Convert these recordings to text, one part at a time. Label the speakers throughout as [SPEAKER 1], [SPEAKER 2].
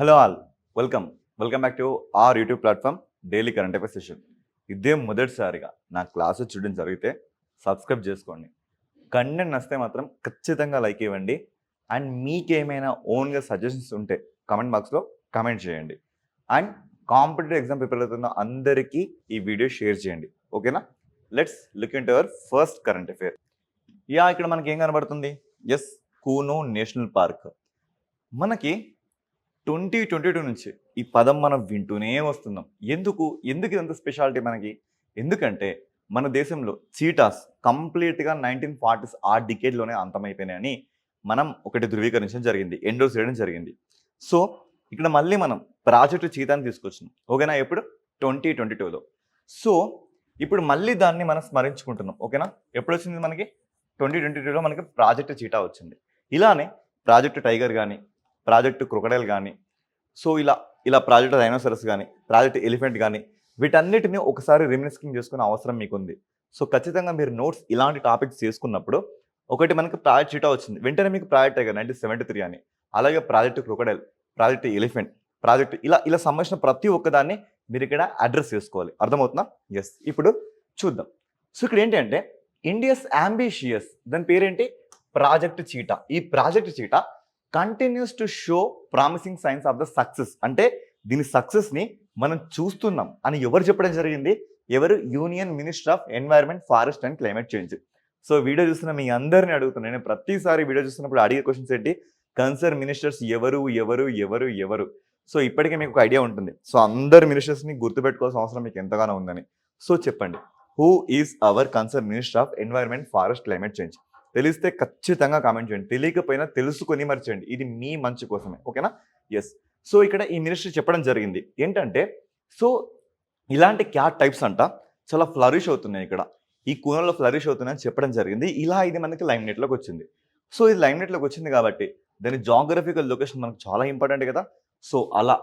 [SPEAKER 1] Hello all welcome back to our YouTube platform daily current affairs session. ఇదే మొదటిసారిగా నా class చూడడం జరిగితే సబ్స్క్రైబ్ చేసుకోండి. కంటెంట్ నచ్చితే మాత్రం ఖచ్చితంగా లైక్ ఇవ్వండి. అండ్ మీకేమైనా ఓన్గా సజెషన్స్ ఉంటే కామెంట్ బాక్స్లో కామెంట్ చేయండి. అండ్ కాంపిటేటివ్ ఎగ్జామ్ ప్రిపేర్ అవుతున్న అందరికీ ఈ వీడియో షేర్ చేయండి. ఓకేనా? Let's look into our first current affair. ఇక్కడ మనకి ఏం కనబడుతుంది? Yes, Kuno national park. మనకి 2022 నుంచి ఈ పదం మనం వింటూనే వస్తున్నాం. ఎందుకు ఇదంత స్పెషాలిటీ మనకి? ఎందుకంటే మన దేశంలో చీటాస్ కంప్లీట్గా 1940s ఆ డికేడ్లోనే అంతమైపోయినాయని మనం ఒకటి ధృవీకరించడం జరిగింది, ఎండోర్స్ చేయడం జరిగింది. సో ఇక్కడ మళ్ళీ మనం ప్రాజెక్టు చీతాని తీసుకొచ్చినాం. ఓకేనా? ఎప్పుడు 2022లో. సో ఇప్పుడు మళ్ళీ దాన్ని మనం స్మరించుకుంటున్నాం. ఓకేనా? ఎప్పుడు వచ్చింది మనకి? 2022లో మనకి ప్రాజెక్టు చీటా వచ్చింది. ఇలానే ప్రాజెక్టు టైగర్ కానీ, ప్రాజెక్టు క్రొకడైల్ కానీ, సో ఇలా ప్రాజెక్ట్ డైనోసారస్ కానీ, ప్రాజెక్ట్ ఎలిఫెంట్ కానీ, వీటన్నిటిని ఒకసారి రిమినిస్కింగ్ చేసుకునే అవసరం మీకుంది. సో ఖచ్చితంగా మీరు నోట్స్ ఇలాంటి టాపిక్స్ చేసుకున్నప్పుడు ఒకటి మనకి ప్రాజెక్ట్ చీటా వచ్చింది, వెంటనే మీకు ప్రాజెక్ట్ టైగర్ 1973 అని, అలాగే project crocodile, project elephant, project ఇలా సంబంధించిన ప్రతి ఒక్కదాన్ని మీరు ఇక్కడ అడ్రస్ చేసుకోవాలి. అర్థమవుతుందా? ఎస్. ఇప్పుడు చూద్దాం. సో ఇక్కడ ఏంటి అంటే ఇండియాస్ అంబిషియస్, దాని పేరేంటి? Project cheetah. ఈ project cheetah continues to show promising signs of the success. అంటే దీని సక్సెస్ని మనం చూస్తున్నాం అని ఎవరు చెప్పడం జరిగింది? ఎవరు? Union minister of environment, forest and climate change. So video చూస్తున్న మీ అందరిని అడుగుతున్నాను, నేను ప్రతిసారి వీడియో చూస్తున్నప్పుడు అడిగే క్వశ్చన్స్ ఏంటి? కన్సర్న్ మినిస్టర్స్ ఎవరు ఎవరు ఎవరు ఎవరు? సో ఇప్పటికే మీకు ఒక ఐడియా ఉంటుంది. సో అందరు మినిస్టర్స్ని గుర్తుపెట్టుకోవాల్సిన అవసరం మీకు ఎంతగానో ఉందని. సో చెప్పండి, who is our concern minister of environment, forest, climate change? తెలిస్తే ఖచ్చితంగా కామెంట్ చేయండి, తెలియకపోయినా తెలుసుకొని మరి చేయండి. ఇది మీ మంచి కోసమే. ఓకేనా? ఎస్. సో ఇక్కడ ఈ మినిస్టర్ చెప్పడం జరిగింది ఏంటంటే, సో ఇలాంటి క్యాట్ టైప్స్ అంట చాలా ఫ్లరిష్ అవుతున్నాయి, ఇక్కడ ఈ కూనలో ఫ్లరిష్ అవుతున్నాయని చెప్పడం జరిగింది. ఇది మనకి లైమ్లైట్లోకి వచ్చింది. సో ఇది లైమ్లైట్లోకి వచ్చింది కాబట్టి దాని జాగ్రఫికల్ లొకేషన్ మనకు చాలా ఇంపార్టెంట్ కదా. సో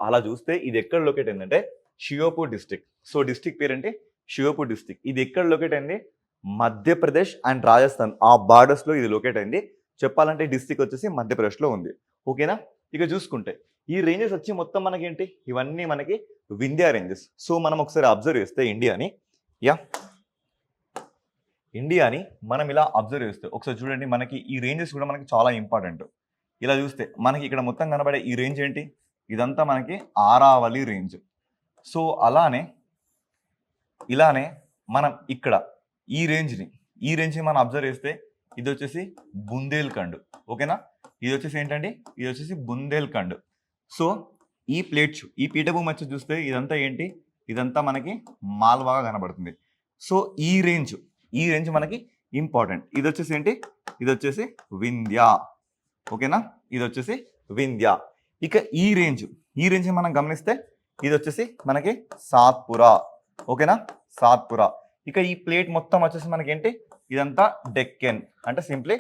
[SPEAKER 1] అలా చూస్తే ఇది ఎక్కడ లొకేట్ అయిందంటే షియోపూర్ డిస్ట్రిక్ట్. సో డిస్ట్రిక్ట్ పేరేంటి? షియోపూర్ డిస్ట్రిక్ట్. ఇది ఎక్కడ లొకేట్ అయింది? మధ్యప్రదేశ్ అండ్ రాజస్థాన్ ఆ బార్డర్స్లో ఇది లొకేట్ అయింది. చెప్పాలంటే డిస్ట్రిక్ట్ వచ్చేసి మధ్యప్రదేశ్లో ఉంది. ఓకేనా? ఇక చూసుకుంటే ఈ రేంజెస్ వచ్చి మొత్తం మనకేంటి? ఇవన్నీ మనకి వింధ్యా రేంజెస్. సో మనం ఒకసారి అబ్జర్వ్ చేస్తే ఇండియాని మనం ఇలా అబ్జర్వ్ చేస్తే ఒకసారి చూడండి, మనకి ఈ రేంజెస్ కూడా మనకి చాలా ఇంపార్టెంట్. ఇలా చూస్తే మనకి ఇక్కడ మొత్తం కనబడే ఈ రేంజ్ ఏంటి? ఇదంతా మనకి ఆరావళి రేంజ్. సో ఇలానే మనం ఇక్కడ ఈ రేంజ్ని మనం అబ్జర్వ్ చేస్తే ఇది వచ్చేసి బుందేల్ఖండ్. ఓకేనా? ఇది వచ్చేసి ఏంటండి? ఇది వచ్చేసి బుందేల్ఖండ్. సో ఈ ప్లేట్స్, ఈ పీఠభూమి వచ్చి చూస్తే ఇదంతా ఏంటి? ఇదంతా మనకి మాల్వాగా కనబడుతుంది. సో ఈ రేంజ్ మనకి ఇంపార్టెంట్. ఇది వచ్చేసి ఏంటి? ఇది వచ్చేసి వింధ్యా. ఓకేనా? ఇది వచ్చేసి వింధ్యా. ఇక ఈ రేంజ్ మనం గమనిస్తే ఇది వచ్చేసి మనకి సాత్పురా. ఓకేనా? సాత్పురా. ఇక ఈ ప్లేట్ మొత్తం వచ్చేసి మనకి ఏంటి? ఇదంతా డెక్కన్, అంటే సింప్లీ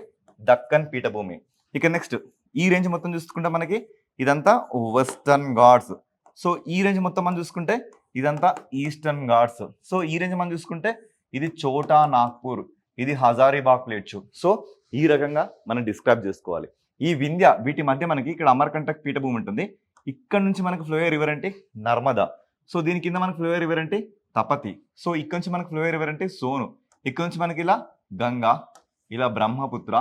[SPEAKER 1] దక్కన్ పీఠభూమి. ఇక నెక్స్ట్ ఈ రేంజ్ మొత్తం చూసుకుంటే మనకి ఇదంతా వెస్టర్న్ ఘాట్స్. సో ఈ రేంజ్ మొత్తం మనం చూసుకుంటే ఇదంతా ఈస్టర్న్ ఘాట్స్. సో ఈ రేంజ్ మనం చూసుకుంటే ఇది చోటా నాగ్పూర్, ఇది హజారీబాగ్ ప్లేట్స్. సో ఈ రకంగా మనం డిస్క్రైబ్ చేసుకోవాలి. ఈ వింధ్య వీటి మధ్య మనకి ఇక్కడ అమర్కంటక్ పీఠభూమి ఉంటుంది. ఇక్కడ నుంచి మనకు ఫ్లోయర్ రివర్ అంటే నర్మదా. సో దీని కింద మనకు ఫ్లోయర్ రివర్ అంటే తపతి. సో ఇక్కడ నుంచి మనకు ఫ్లోయర్ రివర్ అంటే సోను. ఇక్కడ నుంచి మనకి ఇలా గంగా, ఇలా బ్రహ్మపుత్ర.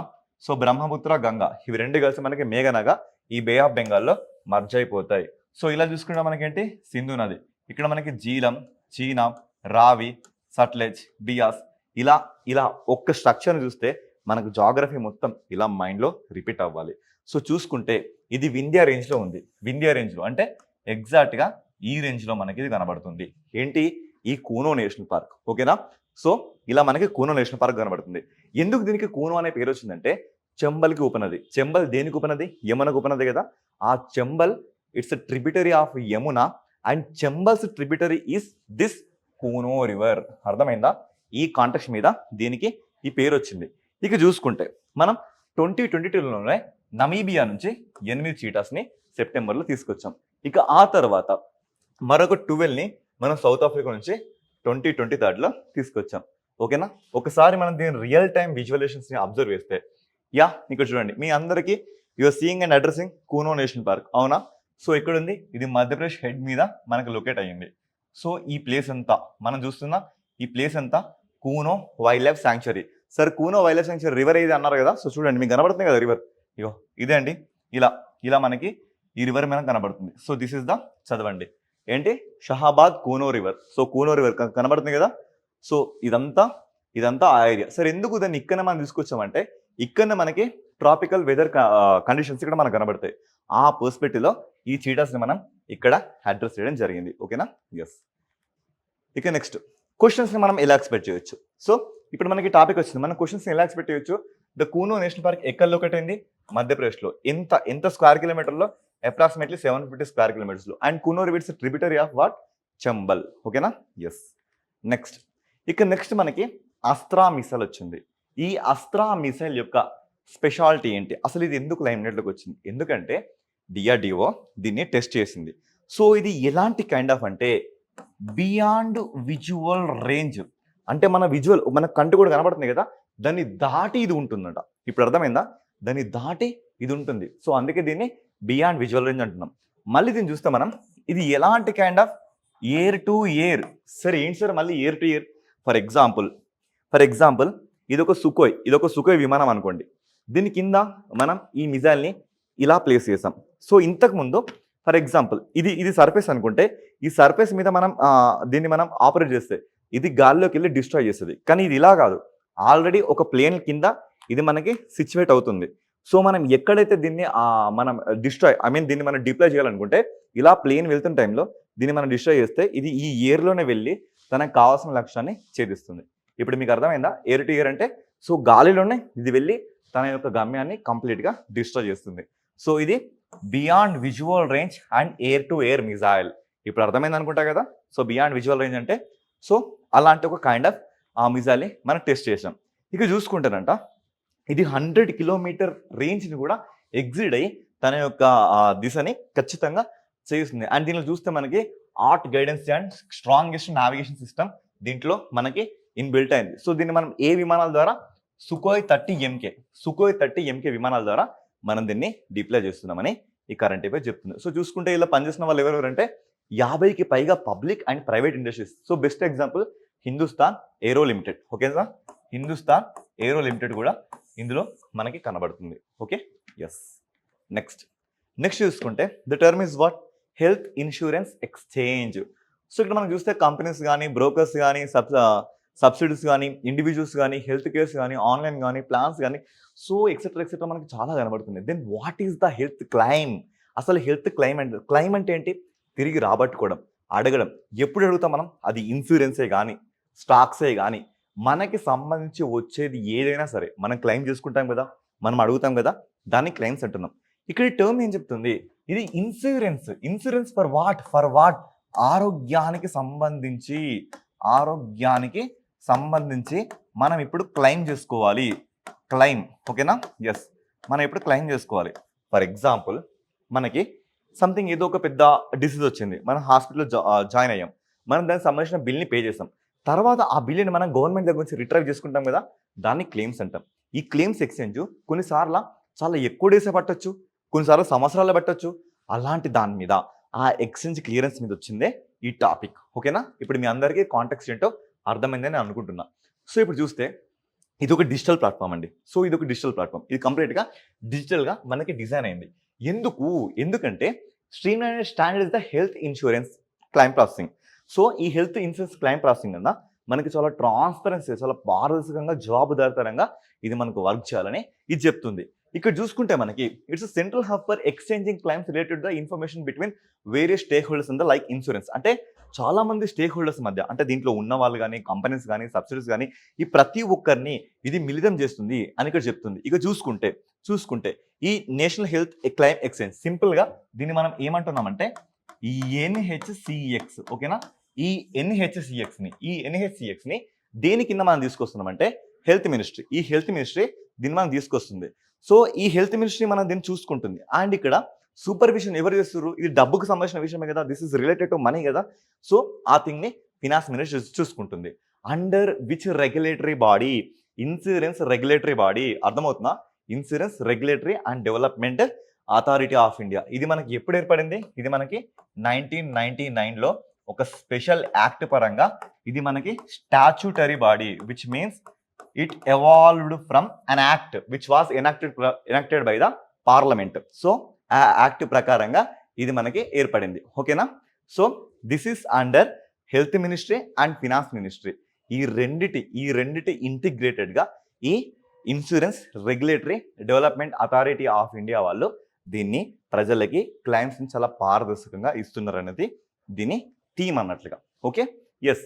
[SPEAKER 1] సో బ్రహ్మపుత్ర, గంగా ఇవి రెండు కలిసి మనకి మేఘనగా ఈ బే ఆఫ్ బెంగాల్లో మర్జ్ అయిపోతాయి. సో ఇలా చూసుకుంటే మనకేంటి? సింధు నది. ఇక్కడ మనకి జీలం, చీనా, రావి, సట్లెజ్, బియాస్. ఇలా ఒక్క స్ట్రక్చర్ని చూస్తే మనకు జాగ్రఫీ మొత్తం ఇలా మైండ్లో రిపీట్ అవ్వాలి. సో చూసుకుంటే ఇది వింధ్యా రేంజ్లో ఉంది. వింధ్యా రేంజ్లో అంటే ఎగ్జాక్ట్గా ఈ రేంజ్లో మనకి ఇది కనబడుతుంది. ఏంటి? ఈ కూనో నేషనల్ పార్క్. ఓకేనా? సో ఇలా మనకి కూనో నేషనల్ పార్క్ కనబడుతుంది. ఎందుకు దీనికి కూనో అనే పేరు వచ్చిందంటే చంబల్కి ఉపనది. చంబల్ దేనికి ఉపనది? యమునకు ఉపనది కదా. ఆ Chambal it's tributary of Yamuna and Chambal's tributary is this Kuno river. అర్థమైందా? ఈ కాంటెక్స్ట్ మీద దీనికి ఈ పేరు వచ్చింది. ఇక చూసుకుంటే మనం 2022లోనే నమీబియా నుంచి 8 చీటాస్ని సెప్టెంబర్లో తీసుకొచ్చాం. ఇక ఆ తర్వాత మరొక 12ని మనం సౌత్ ఆఫ్రికా నుంచి 2023లో తీసుకొచ్చాం. ఓకేనా? ఒకసారి మనం దీని రియల్ టైం విజువలైజేషన్స్ని అబ్జర్వ్ చేస్తే ఇక్కడ చూడండి, మీ అందరికీ you're seeing and addressing Kuno national park. అవునా? సో ఎక్కడ ఉంది, ఇది మధ్యప్రదేశ్ హెడ్ మీద మనకు లొకేట్ అయ్యింది. సో ఈ ప్లేస్ అంతా మనం చూస్తున్న ఈ ప్లేస్ అంతా Kuno wild life sanctuary. Sir Kuno wild life sanctuary river ఏది అన్నారు కదా, సో చూడండి మీకు కనబడుతుంది కదా రివర్, ఇగో ఇదే అండి. ఇలా ఇలా మనకి ఈ రివర్ మీద కనబడుతుంది. సో దిస్ ఇస్ ద, చదవండి ఏంటి, Shahabad Kuno river. So Kuno river కనబడుతుంది కదా. సో ఇదంతా ఆ ఏరియా. సరే ఎందుకు దాన్ని ఇక్కడ మనం తీసుకొచ్చామంటే, ఇక్కడ మనకి ట్రాపికల్ వెదర్ కండిషన్స్ ఇక్కడ మనకు కనబడతాయి. ఆ పర్స్పెక్టివ్లో ఈ చీటాస్ని మనం ఇక్కడ అడ్రస్ చేయడం జరిగింది. ఓకేనా, ఎస్. ఇక నెక్స్ట్ క్వశ్చన్స్ని మనం ఎలా ఎక్స్పెక్ట్ చేయొచ్చు. సో ఇప్పుడు మనకి టాపిక్ వచ్చింది, మనం క్వశ్చన్స్ని ఎలా ఎక్స్పెక్ట్ చేయొచ్చు. ద కూనో నేషనల్ పార్క్ ఎక్కడ లొకేట్ అయింది, మధ్యప్రదేశ్లో. ఎంత స్క్వేర్ కిలోమీటర్లో, అప్రాక్సిమేట్లీ 750 స్క్వేర్ కిలోమీటర్స్లో. And Kuno river it's tributary of what, Chambal. ఓకేనా, ఎస్. నెక్స్ట్ నెక్స్ట్ మనకి అస్త్రా మిసైల్ వచ్చింది. ఈ అస్త్రా మిసైల్ యొక్క స్పెషాలిటీ ఏంటి, అసలు ఇది ఎందుకు లైమ్లైట్లోకి వచ్చింది, ఎందుకంటే డిఆర్డిఓ దీన్ని టెస్ట్ చేసింది. సో ఇది ఎలాంటి కైండ్ ఆఫ్ అంటే, బియాండ్ విజువల్ రేంజ్. అంటే మన విజువల్, మన కంటి కూడా కనబడుతుంది కదా, దాన్ని దాటి ఇది ఉంటుందట. ఇప్పుడు అర్థమైందా, దాన్ని దాటి ఇది ఉంటుంది. సో అందుకే దీన్ని బియాండ్ విజువల్ రేంజ్ అంటున్నాం. మళ్ళీ దీన్ని చూస్తే మనం, ఇది ఎలాంటి kind of, air to air. సరే ఏంటి సార్ మళ్ళీ air to air. For example ఇది ఒక సుఖోయ్ విమానం అనుకోండి. దీని కింద మనం ఈ మిజైల్ని ఇలా ప్లేస్ చేసాం. సో ఇంతకుముందు ఫర్ ఎగ్జాంపుల్ ఇది సర్ఫేస్ అనుకుంటే, ఈ సర్ఫేస్ మీద మనం దీన్ని మనం ఆపరేట్ చేస్తే ఇది గాల్లోకి వెళ్ళి డిస్ట్రాయ్ చేస్తుంది. కానీ ఇది ఇలా కాదు, ఆల్రెడీ ఒక ప్లేన్ కింద ఇది మనకి సిచ్యువేట్ అవుతుంది. సో మనం ఎక్కడైతే దీన్ని మనం దీన్ని మనం డిప్లాయ్ చేయాలనుకుంటే, ఇలా ప్లేన్ వెళ్తున్న టైంలో దీన్ని మనం డిస్ట్రాయ్ చేస్తే ఇది ఈ ఎయిర్లోనే వెళ్ళి తనకు కావాల్సిన లక్ష్యాన్ని ఛేదిస్తుంది. ఇప్పుడు మీకు అర్థమైందా, ఎయిర్ టు ఎయిర్ అంటే, సో గాలిలోనే ఇది వెళ్ళి తన యొక్క గమ్యాన్ని కంప్లీట్గా డిస్ట్రాయ్ చేస్తుంది. సో ఇది beyond visual range and air to air missile. ఇప్పుడు అర్థమైంది అనుకుంటా కదా. సో బియాండ్ విజువల్ రేంజ్ అంటే, సో అలాంటి ఒక కైండ్ ఆఫ్ ఆ మిజైల్ని మనం టెస్ట్ చేసాం. ఇక చూసుకుంటారంట, ఇది 100 కిలోమీటర్ రేంజ్ని కూడా ఎగ్జిడ్ అయ్యి తన యొక్క దిశని ఖచ్చితంగా చేస్తుంది. అండ్ దీనిలో చూస్తే మనకి art guidance and strongest navigation system దీంట్లో మనకి ఇన్బిల్ట్ అయింది. సో దీన్ని మనం ఏ విమానాల ద్వారా, సుఖోయ్ 30 MK విమానాల ద్వారా మనం దీన్ని డిప్లాయ్ చేస్తున్నామని ఈ కరెంట్ అఫైర్స్ చెప్తుంది. సో చూసుకుంటే ఇలా పనిచేసిన వాళ్ళు ఎవరెవరంటే 50కి పైగా public and private industries. So best example Hindustan aero limited. Okay sir, Hindustan aero limited కూడా ఇందులో మనకి కనబడుతుంది. Okay, yes. నెక్స్ట్ చూసుకుంటే the term is what, health insurance exchange. So ఇక్కడ మనం చూస్తే కంపెనీస్ కానీ, బ్రోకర్స్ కానీ, సబ్సిడీస్ కానీ, ఇండివిజువల్స్ కానీ, హెల్త్ కేర్స్ కానీ, ఆన్లైన్ కానీ, ప్లాన్స్ కానీ, సో ఎక్సెట్రా మనకి చాలా కనబడుతుంది. Then what is the health claim. అసలు హెల్త్ క్లైమ్ అంటే ఏంటి, తిరిగి రాబట్టుకోవడం, అడగడం. ఎప్పుడు అడుగుతాం మనం, అది ఇన్సూరెన్సే కానీ, స్టాక్సే కానీ, మనకి సంబంధించి వచ్చేది ఏదైనా సరే మనం క్లెయిమ్ చేసుకుంటాం కదా, మనం అడుగుతాం కదా, దాన్ని క్లెయిమ్స్ అంటున్నాం. ఇక్కడ టర్మ్ ఏం చెప్తుంది, ఇది ఇన్సూరెన్స్ ఫర్ వాట్, ఆరోగ్యానికి సంబంధించి మనం ఇప్పుడు క్లెయిమ్ చేసుకోవాలి. ఓకేనా, ఎస్, మనం ఇప్పుడు క్లెయిమ్ చేసుకోవాలి. ఫర్ ఎగ్జాంపుల్ మనకి సంథింగ్ ఏదో ఒక పెద్ద డిసీజ్ వచ్చింది, మనం హాస్పిటల్లో జాయిన్ అయ్యాం, మనం దానికి సంబంధించిన బిల్ని పే చేసాం. తర్వాత ఆ బిల్లుని మనం గవర్నమెంట్ దగ్గర నుంచి రిట్రైవ్ చేసుకుంటాం కదా, దాన్ని క్లెయిమ్స్ అంటాం. ఈ క్లెయిమ్స్ ఎక్స్చేంజ్ కొన్నిసార్లు చాలా ఎక్కువ డేసే పట్టొచ్చు, కొన్నిసార్లు సంవత్సరాలు పట్టొచ్చు. అలాంటి దాని మీద ఆ ఎక్స్చేంజ్ క్లియరెన్స్ మీద వచ్చిందే ఈ టాపిక్. ఓకేనా, ఇప్పుడు మీ అందరికీ కాంటెక్స్ట్ ఏంటో అర్థమైందని నేను అనుకుంటున్నా. సో ఇప్పుడు చూస్తే ఇది ఒక డిజిటల్ ప్లాట్ఫామ్ అండి. సో ఇది ఒక డిజిటల్ ప్లాట్ఫామ్, ఇది కంప్లీట్గా డిజిటల్గా మనకి డిజైన్ అయింది. ఎందుకంటే standard is the health insurance claim processing. So ఈ హెల్త్ ఇన్సూరెన్స్ క్లైమ్ ప్రాసెసింగ్ అన్న మనకి చాలా ట్రాన్స్పరెన్సీ, చాలా పారదర్శకంగా, జవాబుదారితనంగా ఇది మనకు వర్క్ చేయాలని ఇది చెప్తుంది. ఇక్కడ చూసుకుంటే మనకి it's central hub for exchanging claims related the information between various stakeholders in the like insurance. అంటే చాలా మంది స్టేక్ హోల్డర్స్ మధ్య, అంటే దీంట్లో ఉన్న వాళ్ళు కానీ, కంపెనీస్ కానీ, సబ్సిడీస్ కానీ, ఈ ప్రతి ఒక్కరిని ఇది మిళితం చేస్తుంది అని ఇక్కడ చెప్తుంది. ఇక చూసుకుంటే ఈ నేషనల్ హెల్త్ క్లైమ్ ఎక్స్చేంజ్, సింపుల్గా దీన్ని మనం ఏమంటున్నామంటే ఈ ఎన్హెచ్సిఎక్స్. ఓకేనా, ఈ ఎన్హెచ్సిఎక్స్ని దేని కింద మనం తీసుకొస్తున్నామంటే హెల్త్ మినిస్ట్రీ. ఈ హెల్త్ మినిస్ట్రీ దీన్ని మనం తీసుకొస్తుంది. సో ఈ హెల్త్ మినిస్ట్రీ మనం దీన్ని చూసుకుంటుంది. అండ్ ఇక్కడ సూపర్విజన్ ఎవరు చేస్తారు, ఇది డబ్బుకు సంబంధించిన విషయమే కదా, this is related to money కదా. సో ఆ థింగ్ని ఫినాన్స్ మినిస్ట్రీ చూసుకుంటుంది. Under which regulatory body, insurance regulatory body. అర్థమవుతుందా, insurance regulatory and development authority of India. ఇది మనకి ఎప్పుడు ఏర్పడింది? ఇది మనకి 1999లో ఒక స్పెషల్ యాక్ట్ పరంగా ఇది మనకి statutory body, which means it evolved from an act which was enacted by the parliament. So ఆ యాక్ట్ ప్రకారంగా ఇది మనకి ఏర్పడింది. ఓకేనా? So this is under health ministry and finance ministry. ఈ రెండిటి ఇంటిగ్రేటెడ్గా ఈ insurance regulatory development authority of India వాళ్ళు దీన్ని ప్రజలకి క్లైమ్స్ని చాలా పారదర్శకంగా ఇస్తున్నారు అనేది దీని థీమ్ అన్నట్లుగా. Okay, yes.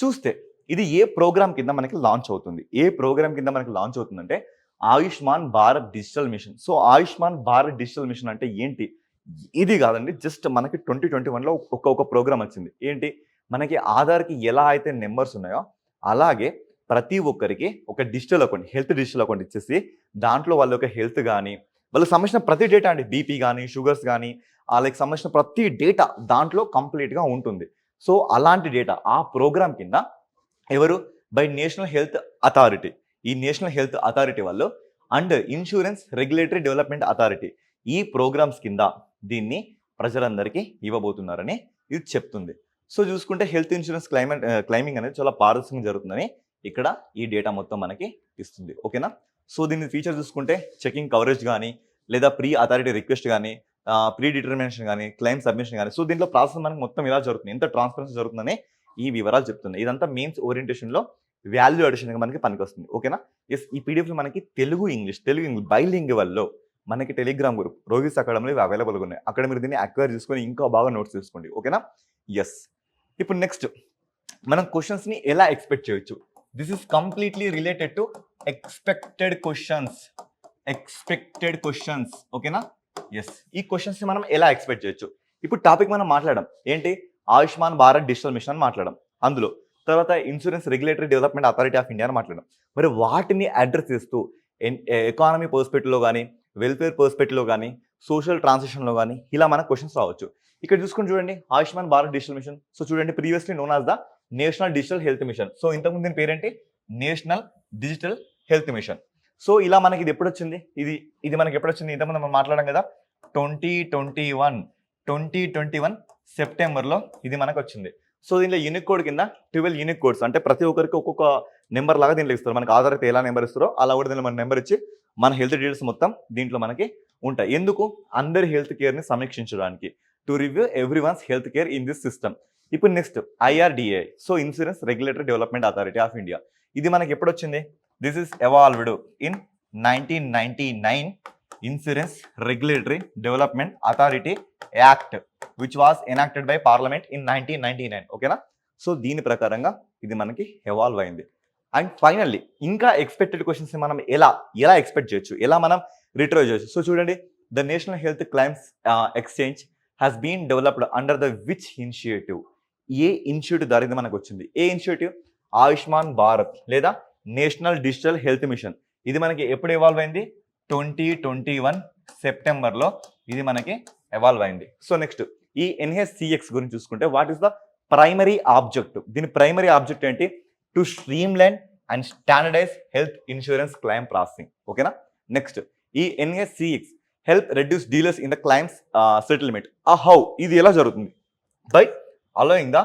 [SPEAKER 1] చూస్తే ఇది ఏ ప్రోగ్రామ్ కింద మనకి లాంచ్ అవుతుంది? ఏ ప్రోగ్రామ్ కింద మనకి లాంచ్ అవుతుందంటే Ayushman Bharat digital mission. So Ayushman Bharat digital machine అంటే ఏంటి? ఇది కాదండి, జస్ట్ మనకి 2021లో ఒక ప్రోగ్రామ్ వచ్చింది. ఏంటి? మనకి ఆధార్కి ఎలా అయితే నెంబర్స్ ఉన్నాయో అలాగే ప్రతి ఒక్కరికి ఒక digital account, health digital account ఇచ్చేసి దాంట్లో వాళ్ళ యొక్క హెల్త్ కానీ వాళ్ళకి సంబంధించిన ప్రతి డేటా అండి, బీపీ కానీ షుగర్స్ కానీ వాళ్ళకి సంబంధించిన ప్రతి డేటా దాంట్లో కంప్లీట్గా ఉంటుంది. సో అలాంటి డేటా ఆ ప్రోగ్రామ్ కింద ఎవరు? By national health authority. ఈ నేషనల్ హెల్త్ అథారిటీ వాళ్ళు and insurance regulatory development authority ఈ ప్రోగ్రామ్స్ కింద దీన్ని ప్రజలందరికీ ఇవ్వబోతున్నారని ఇది చెప్తుంది. సో చూసుకుంటే హెల్త్ ఇన్సూరెన్స్ క్లైమింగ్ అనేది చాలా పారదర్శకంగా జరుగుతుందని ఇక్కడ ఈ డేటా మొత్తం మనకి ఇస్తుంది. ఓకేనా? సో దీని ఫీచర్ చూసుకుంటే చెకింగ్ కవరేజ్ కానీ లేదా ప్రీ అథారిటీ రిక్వెస్ట్ కానీ ప్రీ డిటర్మినేషన్ కానీ క్లైమ్ సబ్మిషన్ కానీ, సో దీంట్లో ప్రాసెస్ మనకి మొత్తం ఇలా జరుగుతుంది, ఎంత ట్రాన్స్పరెన్సీ జరుగుతుందని ఈ వివరాలు చెప్తుంది. ఇదంతా మెయిన్స్ ఓరియంటేషన్లో వాల్యూ అడిషన్గా మనకి పనికొస్తుంది. ఓకేనా? ఎస్. ఈ పీడిఎఫ్లో మనకి తెలుగు ఇంగ్లీష్ బైలింగ్వల్లో మనకి టెలిగ్రామ్ గ్రూప్ రోగిస్ అకాడమీలో ఇవి అవైలబుల్గా ఉన్నాయి. అక్కడ మీరు దీన్ని అక్వైర్ చేసుకొని ఇంకా బాగా నోట్స్ తీసుకోండి. ఓకేనా? ఎస్. ఇప్పుడు నెక్స్ట్ మనం క్వశ్చన్స్ని ఎలా ఎక్స్పెక్ట్ చేయొచ్చు? This is completely related to expected questions. ఓకేనా? ఎస్. ఈ క్వశ్చన్స్ని మనం ఎలా ఎక్స్పెక్ట్ చేయొచ్చు? ఇప్పుడు టాపిక్ మనం మాట్లాడడం ఏంటి? ఆయుష్మాన్ భారత్ డిజిటల్ మిషన్ అని మాట్లాడడం, అందులో తర్వాత insurance regulatory development authority of India అని మాట్లాడడం. మరి వాటిని అడ్రస్ చేస్తూ ఎకానమీ పర్స్పెక్టివ్లో కానీ వెల్ఫేర్ పర్స్పెక్టివ్లో కానీ సోషల్ ట్రాన్సిషన్లో కానీ ఇలా మనకు క్వశ్చన్స్ రావచ్చు. ఇక్కడ చూసుకుని చూడండి, Ayushman Bharat digital mission. So చూడండి, previously known as the national digital health mission. So ఇంతకుముందు దీని పేరేంటి? National digital health mission. So ఇలా మనకి ఇది ఎప్పుడు వచ్చింది? ఇది మనకి ఎప్పుడు వచ్చింది? ఇంతకుముందు మనం మాట్లాడాం కదా, 2021 సెప్టెంబర్లో ఇది మనకు వచ్చింది. సో దీంట్లో యూనిక్ కోడ్ కింద 12 యూనిక్ కోడ్స్, అంటే ప్రతి ఒక్కరికి ఒక్కొక్క నెంబర్ లాగా దీంట్లో ఇస్తారు. మనకి ఆధార్ అయితే ఎలా నెంబర్ ఇస్తారో అలా కూడా దీంట్లో మన నెంబర్ ఇచ్చి మన హెల్త్ డీటెయిల్స్ మొత్తం దీంట్లో మనకి ఉంటాయి. ఎందుకు? అందరి హెల్త్ కేర్ని సమీక్షించడానికి, to review every one's health care in this system. ఇప్పుడు next IRDAI. So insurance regulatory development authority of India. ఇది మనకి ఎప్పుడు వచ్చింది? This is evolved in 1999 insurance regulatory development authority act which was enacted by parliament in 1999. ఓకేనా? So దీని ప్రకారంగా ఇది మనకి ఎవాల్వ్ అయింది. అండ్ ఫైనల్లీ ఇంకా ఎక్స్పెక్టెడ్ క్వశ్చన్స్ మనం ఎలా ఎక్స్పెక్ట్ చేయొచ్చు, ఎలా మనం రిట్రైవ్ చేయొచ్చు? సో చూడండి, the national health claims exchange has been developed under the which initiative? ఏ ఇనిషియేటివ్ ద్వారా ఇది మనకు వచ్చింది? ఏ ఇనిషియేటివ్? ఆయుష్మాన్ భారత్ లేదా నేషనల్ డిజిటల్ హెల్త్ మిషన్. ఇది మనకి ఎప్పుడు ఎవాల్వ్ అయింది? 2021 సెప్టెంబర్లో ఇది మనకి ఎవాల్వ్ అయింది. సో నెక్స్ట్ ఈ NHCX గురించి చూసుకుంటే, what is the primary objective? దీని ప్రైమరీ ఆబ్జెక్ట్ ఏంటి? To streamline and standardise health insurance claim processing. ఓకేనా? నెక్స్ట్ ఈ NHCX help reduce dealers in the claims settlement. How? ఇది ఎలా జరుగుతుంది? By allowing the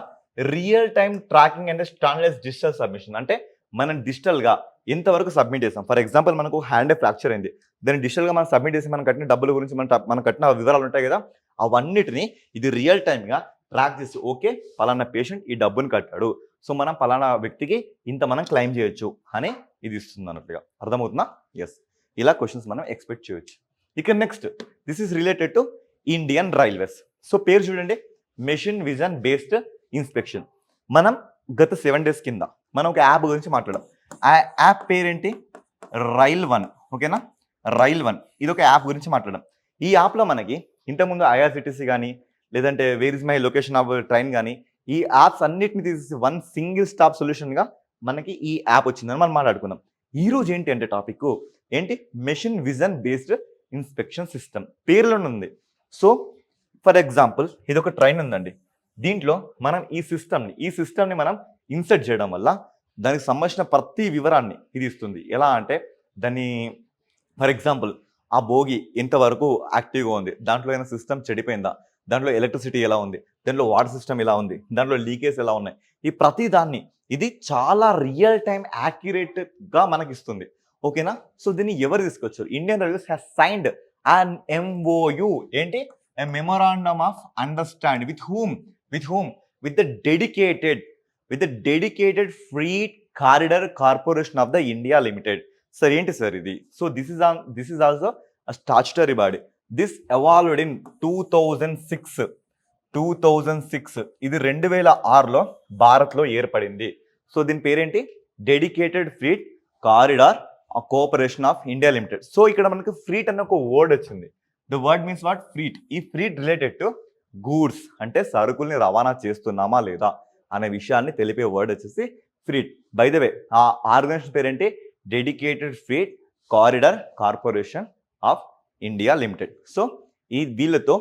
[SPEAKER 1] real time tracking and standardise digital submission. అంటే మనం డిజిటల్గా ఎంతవరకు సబ్మిట్ చేస్తాం. ఫర్ ఎగ్జాంపుల్, మనకు హ్యాండ్ ఫ్రాక్చర్ అయింది, దాన్ని డిజిటల్గా మనం సబ్మిట్ చేసి మనం కట్టిన డబ్బుల గురించి మనం కట్టిన వివరాలు ఉంటాయి కదా, అవన్నిటిని ఇది రియల్ టైమ్గా ట్రాక్ చేసి, ఓకే పలానా పేషెంట్ ఈ డబ్బును కట్టాడు, సో మనం పలానా వ్యక్తికి ఇంత మనం క్లెయిమ్ చేయొచ్చు అని ఇది ఇస్తుంది అన్నట్టుగా. అర్థమవుతుందా? ఎస్. ఇలా క్వశ్చన్స్ మనం ఎక్స్పెక్ట్ చేయొచ్చు. ఇక next, this is related to Indian railways. So పేరు చూడండి, మెషిన్ విజన్ బేస్డ్ ఇన్స్పెక్షన్. మనం గత 7 days కింద మనం ఒక యాప్ గురించి మాట్లాడాం. ఆ యాప్ పేరేంటి? రైల్1. ఓకేనా? రైల్1 ఇది ఒక యాప్ గురించి మాట్లాడాం. ఈ యాప్లో మనకి ఇంతకుముందు IRCTC కానీ లేదంటే where is my location of train కానీ ఈ యాప్స్ అన్నిటిని తీసేసి వన్ సింగిల్ స్టాప్ సొల్యూషన్గా మనకి ఈ యాప్ వచ్చిందని మనం మాట్లాడుకున్నాం. ఈరోజు ఏంటి అంటే టాపిక్ ఏంటి? Machine vision based inspection system. పేరులోనే ఉంది. సో ఫర్ ఎగ్జాంపుల్, ఇది ఒక ట్రైన్ ఉందండి, దీంట్లో మనం ఈ సిస్టమ్ని మనం ఇన్సర్ట్ చేయడం వల్ల దానికి సంబంధించిన ప్రతి వివరాన్ని ఇది ఇస్తుంది. ఎలా అంటే దాన్ని ఫర్ ఎగ్జాంపుల్ ఆ భోగి ఎంతవరకు యాక్టివ్గా ఉంది, దాంట్లో ఏమైనా సిస్టమ్ చెడిపోయిందా, దాంట్లో ఎలక్ట్రిసిటీ ఎలా ఉంది, దాంట్లో వాటర్ సిస్టమ్ ఎలా ఉంది, దాంట్లో లీకేజ్ ఎలా ఉన్నాయి, ఈ ప్రతి దాన్ని ఇది చాలా రియల్ టైం యాక్యురేట్గా మనకి ఇస్తుంది. ఓకేనా? సో దీన్ని ఎవరు తీసుకొచ్చారు? Indian railways has signed and MoU ఏంటి, a memorandum of understand with whom with the dedicated freight corridor corporation of the India limited. Sir ఏంటి సార్ ఇది? So this is also a statutory body. This evolved in 2006 ఇది 2006లో భారత్లో ఏర్పడింది. So దీని పేరేంటి? Dedicated freight corridor cooperation of India limited. So ఇక్కడ మనకు freight అన్న ఒక వర్డ్ వచ్చింది. The word means what? Freight. ఈ ఫ్రీట్ రిలేటెడ్ టు గూడ్స్, అంటే సరుకుల్ని రవాణా చేస్తున్నామా లేదా అనే విషయాన్ని తెలిపే వర్డ్ వచ్చేసి ఫ్రీట్. బై ద వే ఆ ఆర్గనైజేషన్ పేరేంటి? Dedicated freight corridor corporation of India limited. So ఈ వీళ్ళతో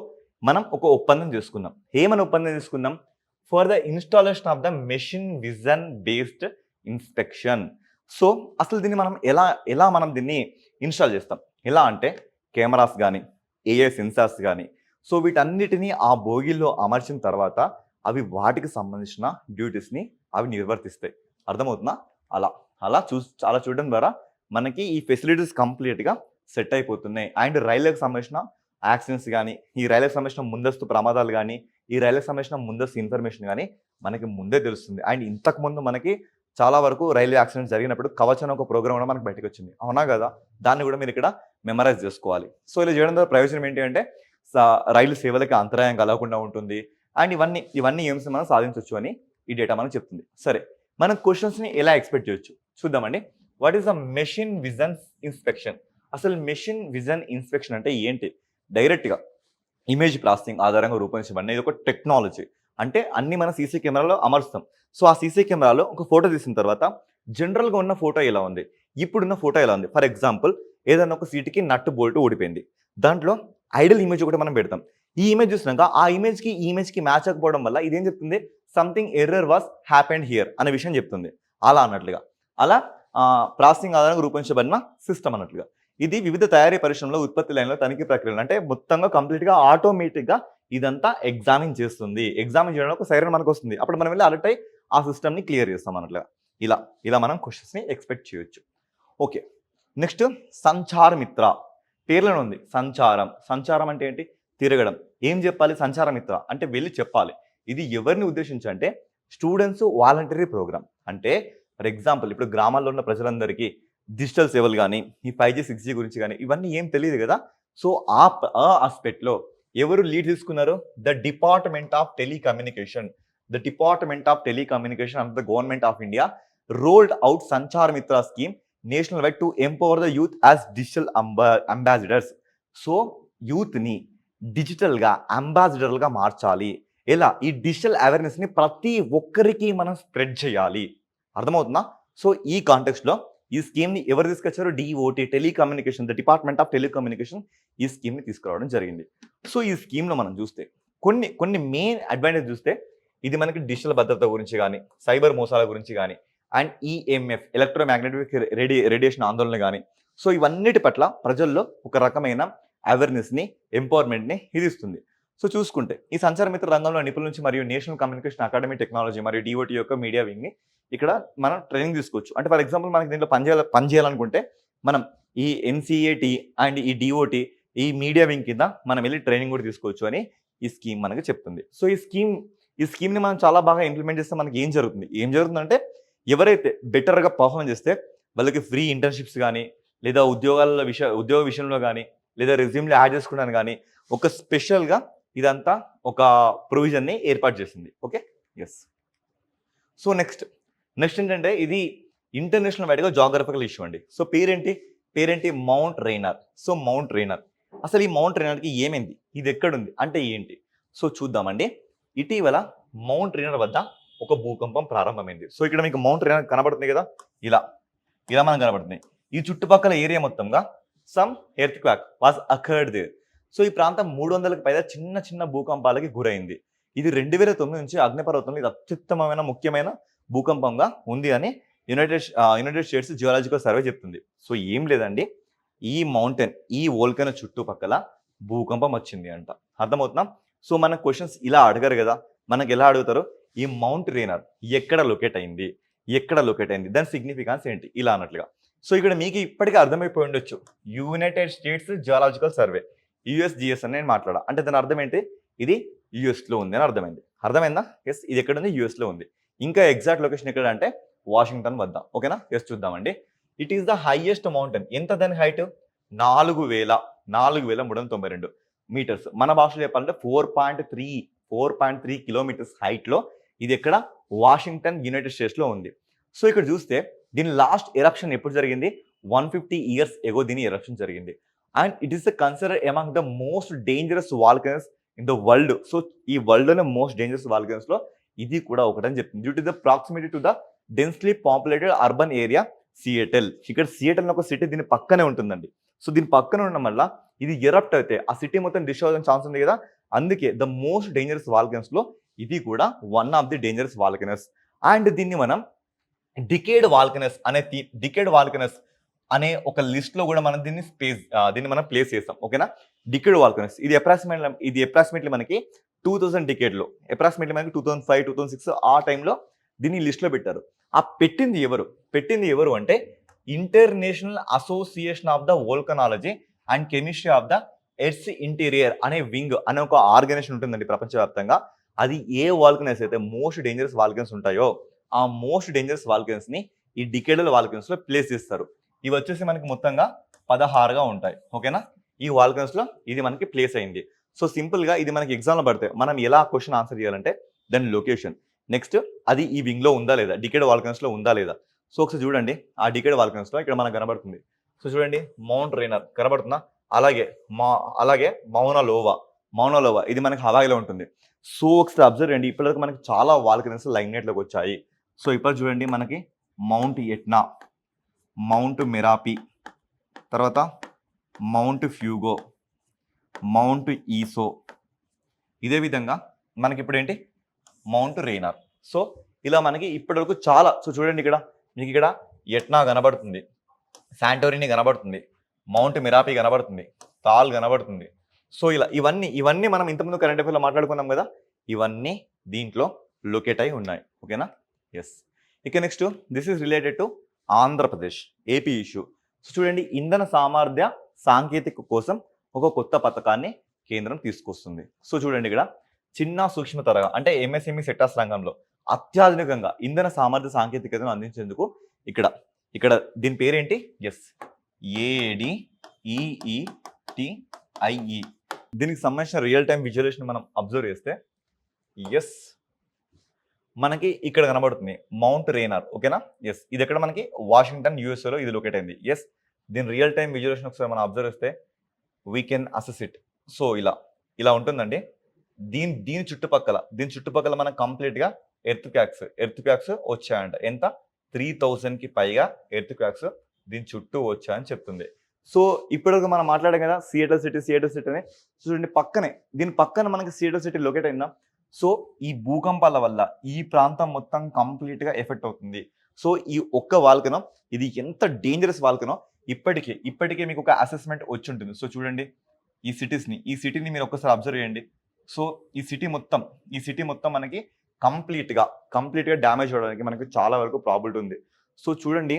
[SPEAKER 1] మనం ఒక ఒప్పందం చేసుకుందాం. ఏమని ఒప్పందం చేసుకుందాం? For the installation of the machine vision based inspection. So అసలు దీన్ని మనం ఎలా మనం దీన్ని ఇన్స్టాల్ చేస్తాం? ఎలా అంటే కెమెరాస్ కానీ, ఏఐ సెన్సార్స్ కానీ, సో వీటన్నిటినీ ఆ బోగిల్లో అమర్చిన తర్వాత అవి వాటికి సంబంధించిన డ్యూటీస్ని అవి నిర్వర్తిస్తాయి. అర్థమవుతుందా? అలా చూడడం ద్వారా మనకి ఈ ఫెసిలిటీస్ కంప్లీట్గా సెట్ అయిపోతున్నాయి. అండ్ రైల్వేకి సంబంధించిన యాక్సిడెంట్స్ కానీ, ఈ రైల్వేకి సంబంధించిన ముందస్తు ప్రమాదాలు కానీ, ఈ రైల్వేకి సంబంధించిన ముందస్తు ఇన్ఫర్మేషన్ కానీ మనకి ముందే తెలుస్తుంది. అండ్ ఇంతకుముందు మనకి చాలా వరకు రైల్వే యాక్సిడెంట్స్ జరిగినప్పుడు కవచ్ అనే ఒక ప్రోగ్రామ్ కూడా మనకు బయటకు వచ్చింది, అవునా కదా? దాన్ని కూడా మీరు ఇక్కడ మెమరైజ్ చేసుకోవాలి. సో ఇలా చేయడం ద్వారా ప్రయోజనం ఏంటి అంటే రైలు సేవలకి అంతరాయం కలగకుండా ఉంటుంది. అండ్ ఇవన్నీ ఏమ్స్ మనం సాధించవచ్చు అని ఈ డేటా మనకు చెప్తుంది. సరే, మనం క్వశ్చన్స్ని ఎలా ఎక్స్పెక్ట్ చేయొచ్చు చూద్దామండి. What is the machine vision inspection? అసలు మెషిన్ విజన్ ఇన్స్పెక్షన్ అంటే ఏంటి? డైరెక్ట్గా ఇమేజ్ ప్రాసెసింగ్ ఆధారంగా రూపొందించబడిన ఇది ఒక టెక్నాలజీ. అంటే అన్ని మన సీసీ కెమెరాలో అమర్స్తాం. సో ఆ సీసీ కెమెరాలో ఒక ఫోటో తీసిన తర్వాత జనరల్గా ఉన్న ఫోటో ఎలా ఉంది, ఇప్పుడున్న ఫోటో ఎలా ఉంది. ఫర్ ఎగ్జాంపుల్ ఏదైనా ఒక సీట్కి నట్టు బోల్ట్ ఊడిపోయింది, దాంట్లో ఐడల్ ఇమేజ్ ఒకటి మనం పెడతాం. ఈ ఇమేజ్ చూసినాక ఆ ఇమేజ్కి మ్యాచ్ అవ్వకపోవడం వల్ల ఇదేం చెప్తుంది? Something error was happened here అనే విషయం చెప్తుంది. అలా ప్రాసెసింగ్ ఆధారంగా రూపొందించబడిన సిస్టమ్ అన్నట్లుగా. ఇది వివిధ తయారీ పరిశ్రమలో ఉత్పత్తి లైన్లో తనిఖీ ప్రక్రియలు, అంటే మొత్తంగా కంప్లీట్గా ఆటోమేటిక్గా ఇదంతా ఎగ్జామిన్ చేస్తుంది. ఎగ్జామిన్ చేయడానికి ఒక సైరన్ మనకు వస్తుంది. అప్పుడు మనం వెళ్ళి అలర్ట్ అయ్యి ఆ సిస్టమ్ని క్లియర్ చేస్తాం అన్నట్లుగా. ఇలా మనం క్వశ్చన్స్ని ఎక్స్పెక్ట్ చేయొచ్చు. ఓకే, నెక్స్ట్ సంచార్ మిత్ర. పేర్లోనే ఉంది సంచారం అంటే ఏంటి? తిరగడం. ఏం చెప్పాలి? సంచార మిత్ర అంటే వెళ్ళి చెప్పాలి. ఇది ఎవరిని ఉద్దేశించి అంటే స్టూడెంట్స్ వాలంటరీ ప్రోగ్రామ్. అంటే ఫర్ ఎగ్జాంపుల్ ఇప్పుడు గ్రామాల్లో ఉన్న ప్రజలందరికీ డిజిటల్ సేవలు కానీ, ఈ 5G 6G గురించి కానీ ఇవన్నీ ఏం తెలియదు కదా. సో ఆ ఆస్పెక్ట్లో ఎవరు లీడ్ తీసుకున్నారు? The department of telecommunication of the government of India rolled out Sanchar Mitra scheme national wide to empower the youth as digital ambassadors. So యూత్ని డిజిటల్గా అంబాసిడర్లుగా మార్చాలి. ఎలా? ఈ డిజిటల్ అవేర్నెస్ని ప్రతి ఒక్కరికి మనం స్ప్రెడ్ చేయాలి. అర్థమవుతుందా? సో ఈ కాంటెక్స్ట్లో ఈ స్కీమ్ని ఎవరు తీసుకొచ్చారు? DOT, telecommunication, the department of telecommunication ఈ స్కీమ్ని తీసుకురావడం జరిగింది. సో ఈ స్కీమ్లో మనం చూస్తే కొన్ని మెయిన్ అడ్వాంటేజ్ చూస్తే ఇది మనకి డిజిటల్ భద్రత గురించి కానీ, సైబర్ మోసాల గురించి కానీ, అండ్ ఈఎంఎఫ్ ఎలక్ట్రోమాగ్నెటిక్ రేడియేషన్ ఆందోళన కానీ, సో ఇవన్నిటి పట్ల ప్రజల్లో ఒక రకమైన అవేర్నెస్ని, ఎంపవర్మెంట్ని ఇది ఇస్తుంది. సో చూసుకుంటే ఈ సంచార మిత్ర రంగంలో నిపుణుల నుంచి మరియు నేషనల్ కమ్యూనికేషన్ అకాడమీ టెక్నాలజీ మరియు డిఓటి యొక్క మీడియా వింగ్ని ఇక్కడ మనం ట్రైనింగ్ తీసుకోవచ్చు. అంటే ఫర్ ఎగ్జాంపుల్ మనకి దీంట్లో పనిచేయాలనుకుంటే మనం ఈ ఎన్సిఏటి అండ్ ఈ డిఓటి ఈ మీడియా వింగ్ కింద మనం వెళ్ళి ట్రైనింగ్ కూడా తీసుకోవచ్చు అని ఈ స్కీమ్ మనకి చెప్తుంది. సో ఈ స్కీమ్ని మనం చాలా బాగా ఇంప్లిమెంట్ చేస్తే మనకి ఏం జరుగుతుందంటే ఎవరైతే బెటర్గా పర్ఫార్మ్ చేస్తే వాళ్ళకి ఫ్రీ ఇంటర్న్షిప్స్ కానీ, లేదా ఉద్యోగ విషయంలో కానీ, లేదా రెజ్యూమ్లో యాడ్ చేసుకోవడానికి కానీ ఒక స్పెషల్గా ఇదంతా ఒక ప్రొవిజన్ని ఏర్పాటు చేసింది. Okay, yes. సో నెక్స్ట్ ఏంటంటే ఇది ఇంటర్నేషనల్ వైడ్గా జాగ్రఫికల్ ఇష్యూ అండి. సో పేరేంటి మౌంట్ రైనర్. సో మౌంట్ రైనర్, అసలు ఈ మౌంట్ రైనర్కి ఏమైంది, ఇది ఎక్కడుంది అంటే ఏంటి? సో చూద్దామండి. ఇటీవల మౌంట్ రైనర్ వద్ద ఒక భూకంపం ప్రారంభమైంది. సో ఇక్కడ మీకు మౌంట్ రైనర్ కనబడుతుంది కదా, ఇలా మనకు కనబడుతుంది. ఈ చుట్టుపక్కల ఏరియా మొత్తంగా some earthquake was occurred there. So ఈ ప్రాంతం 300కి పైగా చిన్న భూకంపాలకి గురైంది. ఇది 2009 నుంచి అగ్నిపర్వతంలో ఇది అత్యుత్తమమైన ముఖ్యమైన భూకంపంగా ఉంది అని యునైటెడ్ స్టేట్స్ జియోలాజికల్ సర్వే చెప్తుంది. సో ఏం లేదండి, ఈ మౌంటైన్ ఈ వోల్కనో చుట్టుపక్కల భూకంపం వచ్చింది అంట. అర్థమవుతుందా? సో మన క్వశ్చన్స్ ఇలా అడగరు కదా, మనకి ఎలా అడుగుతారు, ఈ మౌంట్ రేనర్ ఎక్కడ లొకేట్ అయింది, ఎక్కడ లొకేట్ అయింది, దాని సిగ్నిఫికెన్స్ ఏంటి, ఇలా అన్నట్లుగా. సో ఇక్కడ మీకు ఇప్పటికీ అర్థమైపోయి ఉండొచ్చు, United states geological survey, USGS అని నేను మాట్లాడా, అంటే దాని అర్థం ఏంటి, ఇది యుఎస్లో ఉంది అని అర్థమైంది. అర్థమైందా? ఎస్, ఇది ఎక్కడ ఉంది, యుఎస్లో ఉంది. ఇంకా ఎగ్జాక్ట్ లొకేషన్ ఎక్కడ అంటే వాషింగ్టన్ వద్ద. ఓకేనా? ఎస్, చూద్దామండి. It is the highest mountain. ఎంత దాని హైట్? 4392 మీటర్స్. మన భాషలో చెప్పాలంటే 4.3 కిలోమీటర్స్ హైట్లో ఇది ఎక్కడ, వాషింగ్టన్ యునైటెడ్ స్టేట్స్లో ఉంది. సో ఇక్కడ చూస్తే దీని లాస్ట్ ఎరప్షన్ ఎప్పుడు జరిగింది, 150 years ఎగో దీని ఎరప్షన్ జరిగింది. And it is consider among the most dangerous volcanoes in the world. So ఈ వరల్డ్లోనే మోస్ట్ డేంజరస్ వాల్కనస్లో ఇది కూడా ఒకటని చెప్తుంది. Due to the proximity to the densely populated urban area Seattle. ఇక్కడ సియేటల్ ఒక సిటీ దీని పక్కనే ఉంటుందండి. సో దీని పక్కన ఉండడం వల్ల ఇది ఎరప్ట్ అయితే ఆ సిటీ మొత్తం డిస్ట్రాయ్ అవ్వడానికి ఛాన్స్ ఉంది కదా, అందుకే ద మోస్ట్ డేంజరస్ వాల్కనస్లో ఇది కూడా one of the dangerous volcanoes. అండ్ దీన్ని మనం డికేడ్ వాల్కనస్ అనే ఒక లిస్ట్ లో కూడా మనం దీన్ని మనం ప్లేస్ చేస్తాం. ఓకేనా? డికేడ్ వాల్కనస్ ఇది అప్రాక్సిమేట్లీ మనకి 2000 డికేడ్లో, అప్రాక్సిమేట్లీ మనకి 2005, 2006 ఆ టైంలో దీన్ని లిస్ట్లో పెట్టారు. ఆ పెట్టింది ఎవరు అంటే international association of the volcanology and chemistry of the earth interior అనే వింగ్ అనే ఒక ఆర్గనైజేషన్ ఉంటుందండి ప్రపంచవ్యాప్తంగా. అది ఏ వాల్కనస్ అయితే మోస్ట్ డేంజరస్ వాల్కనస్ ఉంటాయో ఆ మోస్ట్ డేంజరస్ వాల్కనస్ ని ఈ డికేడల్ వాల్కనస్ లో ప్లేస్ చేస్తారు. ఇవి వచ్చేసి మనకి మొత్తంగా 16గా ఉంటాయి. ఓకేనా? ఈ వాల్కనస్ లో ఇది మనకి ప్లేస్ అయింది. సో సింపుల్ గా ఇది మనకి ఎగ్జామ్ లో పడితే మనం ఎలా క్వశ్చన్ ఆన్సర్ చేయాలంటే దాని లొకేషన్, నెక్స్ట్ అది ఈ వింగ్ లో ఉందా లేదా, డికేడ్ వాల్కనస్ లో ఉందా లేదా. సో ఒకసారి చూడండి, ఆ డికేడ్ వాల్కనస్ లో ఇక్కడ మనకు కనబడుతుంది. సో చూడండి, మౌంట్ రేనర్ కనబడుతుందా, అలాగే మౌనాలోవా ఇది మనకి హవాయిలో ఉంటుంది. సో ఒకసారి అబ్జర్వ్ చేయండి, ఇప్పటివరకు మనకి చాలా వాల్కనస్ లైమ్ లైట్ లోకి వచ్చాయి. సో ఇప్పుడు చూడండి, మనకి మౌంట్ ఎట్నా, మౌంట్ మెరాపి, తర్వాత మౌంట్ ఫ్యూగో, మౌంట్ ఈసో, ఇదే విధంగా మనకి ఇప్పుడు ఏంటి, మౌంట్ రేనార్. సో ఇలా మనకి ఇప్పటివరకు చాలా. సో చూడండి, మీకు ఇక్కడ ఎట్నా కనబడుతుంది, శాంటోరిని కనబడుతుంది, మౌంట్ మెరాపి కనబడుతుంది, తాల్ కనబడుతుంది. సో ఇలా ఇవన్నీ మనం ఇంతకుముందు కరెంట్ అఫైర్లో మాట్లాడుకున్నాం కదా, ఇవన్నీ దీంట్లో లొకేట్ అయి ఉన్నాయి. ఓకేనా? ఎస్. ఇక next, this is related to Andhra Pradesh AP issue. So చూడండి, ఇంధన సామర్థ్య సాంకేతిక కోసం ఒక కొత్త పథకాన్ని కేంద్రం తీసుకొస్తుంది. సో చూడండి, ఇక్కడ చిన్న సూక్ష్మ తరహా అంటే ఎంఎస్ఎంఈ సెక్టార్స్ రంగంలో అత్యాధునికంగా ఇంధన సామర్థ్య సాంకేతికతను అందించేందుకు ఇక్కడ దీని పేరేంటి, ఎస్, ADEETIE. దీనికి సంబంధించిన రియల్ టైం విజువలేషన్ మనం అబ్జర్వ్ చేస్తే ఎస్, మనకి ఇక్కడ కనబడుతుంది మౌంట్ రేనార్. ఓకేనా? ఎస్, ఇది ఎక్కడ మనకి వాషింగ్టన్ యూఎస్ఏలో ఇది లొకేట్ అయింది. ఎస్, దీని రియల్ టైం విజువలేషన్ ఒకసారి మనం అబ్జర్వ్ చేస్తే we can assess it. So ఇలా ఉంటుందండి. దీని చుట్టుపక్కల మనకు కంప్లీట్గా ఎర్త్ క్వాక్స్ వచ్చాయంట. ఎంత? 3000కి పైగా ఎర్త్ క్వాక్స్ దీని చుట్టూ వచ్చాయని చెప్తుంది. సో ఇప్పటివరకు మనం మాట్లాడాం కదా సియేటల్ సిటీ అని. చూడండి, దీని పక్కన మనకి సియేటల్ సిటీ లొకేట్ అయిందా. సో ఈ భూకంపాల వల్ల ఈ ప్రాంతం మొత్తం కంప్లీట్గా ఎఫెక్ట్ అవుతుంది. సో ఈ ఒక్క వాల్కనో ఇది ఎంత డేంజరస్ వాల్కనో ఇప్పటికే మీకు ఒక అసెస్మెంట్ వచ్చి ఉంటుంది. సో చూడండి, ఈ సిటీని మీరు ఒక్కసారి అబ్జర్వ్ చేయండి. సో ఈ సిటీ మొత్తం మనకి కంప్లీట్గా డ్యామేజ్ అవ్వడానికి మనకి చాలా వరకు ప్రాబిలిటీ ఉంది. సో చూడండి,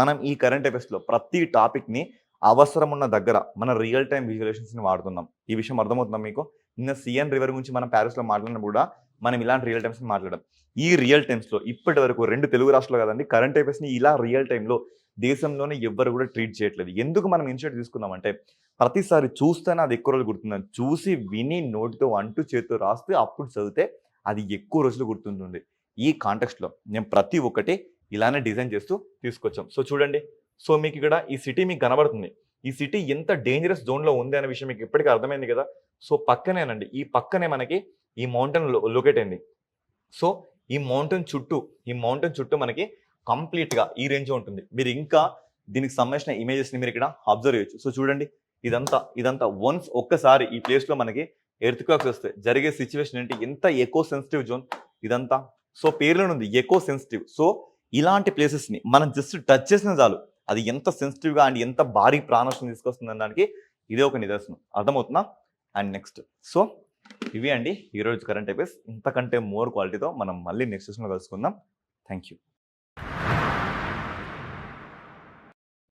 [SPEAKER 1] మనం ఈ కరెంట్ అఫైర్స్లో ప్రతి టాపిక్ని అవసరం ఉన్న దగ్గర మన రియల్ టైం విజువలైజేషన్స్ని వాడుతున్నాం. ఈ విషయం అర్థమవుతుందా మీకు? నిన్న సిఎన్ రివర్ గురించి మనం ప్యారిస్లో మాట్లాడినప్పుడు కూడా మనం ఇలాంటి రియల్ టైమ్స్ని మాట్లాడాం. ఈ రియల్ టైమ్స్లో ఇప్పటి వరకు 2 తెలుగు రాష్ట్రాలు కదండి కరెంట్ అఫైర్స్ని ఇలా రియల్ టైంలో దేశంలోనే ఎవ్వరు కూడా ట్రీట్ చేయట్లేదు. ఎందుకు మనం ఇనిషియేటివ్ తీసుకున్నామంటే ప్రతిసారి చూస్తేనే అది ఎక్కువ రోజులు గుర్తుందని, చూసి విని నోటితో అంటూ చేతితో రాస్తే అప్పుడు చదివితే అది ఎక్కువ రోజులు గుర్తుంటుంది. ఈ కాంటెక్స్ట్లో నేను ప్రతి ఒక్కటి ఇలానే డిజైన్ చేస్తూ తీసుకొచ్చాం. సో చూడండి, సో మీకు ఇక్కడ ఈ సిటీ మీకు కనబడుతుంది. ఈ సిటీ ఎంత డేంజరస్ జోన్లో ఉంది అనే విషయం మీకు ఇప్పటికీ అర్థమైంది కదా. సో ఈ పక్కనే మనకి ఈ మౌంటైన్ లొకేట్ అయింది. సో ఈ మౌంటైన్ చుట్టూ మనకి కంప్లీట్గా ఈ రేంజ్ ఉంటుంది. మీరు ఇంకా దీనికి సంబంధించిన ఇమేజెస్ని మీరు ఇక్కడ అబ్జర్వ్ చేయొచ్చు. సో చూడండి, ఇదంతా వన్స్ ఒక్కసారి ఈ ప్లేస్లో మనకి ఎర్త్ క్వాక్స్ వస్తే జరిగే సిచ్యువేషన్ ఏంటి, ఎంత ఎకో సెన్సిటివ్ జోన్ ఇదంతా. సో పేర్లోనే ఉంది ఎకో సెన్సిటివ్. సో ఇలాంటి ప్లేసెస్ని మనం జస్ట్ టచ్ చేసిన చాలు అది ఎంత సెన్సిటివ్గా అండ్ ఎంత భారీ ప్రాణనష్టం తీసుకొస్తుంది అనడానికి ఇదే ఒక నిదర్శనం. అర్థమవుతుందా? అండ్ నెక్స్ట్ సో ఇవి అండి ఈరోజు కరెంట్ అఫైర్స్. ఇంతకంటే మోర్ క్వాలిటీతో మనం మళ్ళీ నెక్స్ట్ సెషన్లో కలుసుకుందాం. Thank you.